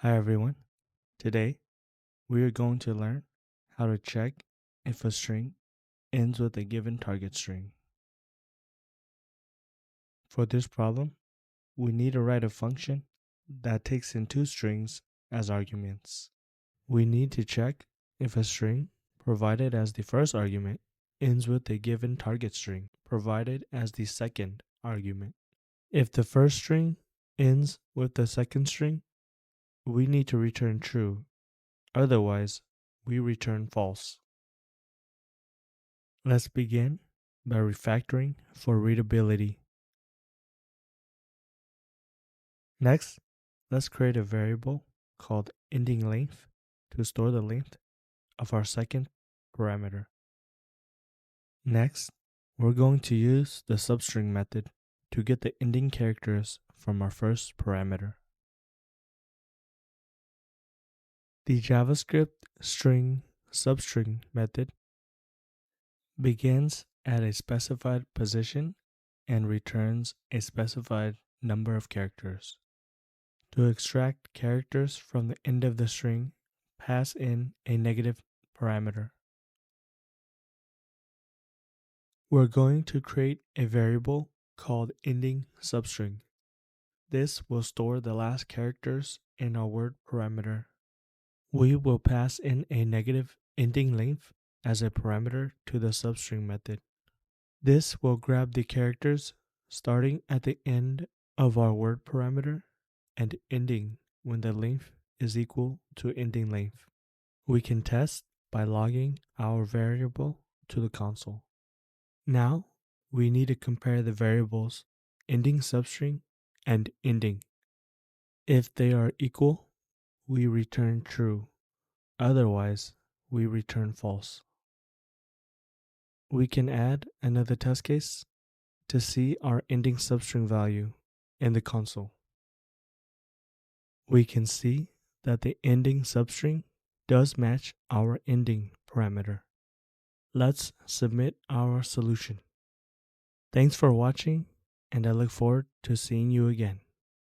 Hi everyone. Today we are going to learn how to check if a string ends with a given target string. For this problem, we need to write a function that takes in two strings as arguments. We need to check if a string provided as the first argument ends with a given target string provided as the second argument. If the first string ends with the second string, we need to return true. Otherwise, we return false. Let's begin by refactoring for readability. Next, let's create a variable called ending length to store the length of our second parameter. Next, we're going to use the substring method to get the ending characters from our first parameter. The JavaScript string substring method begins at a specified position and returns a specified number of characters. To extract characters from the end of the string, pass in a negative parameter. We're going to create a variable called ending substring. This will store the last characters in our word parameter. We will pass in a negative ending length as a parameter to the substring method. This will grab the characters starting at the end of our word parameter and ending when the length is equal to ending length. We can test by logging our variable to the console. Now, we need to compare the variables ending substring and ending. If they are equal, we return true. Otherwise, we return false. We can add another test case to see our ending substring value in the console. We can see that the ending substring does match our ending parameter. Let's submit our solution. Thanks for watching, and I look forward to seeing you again.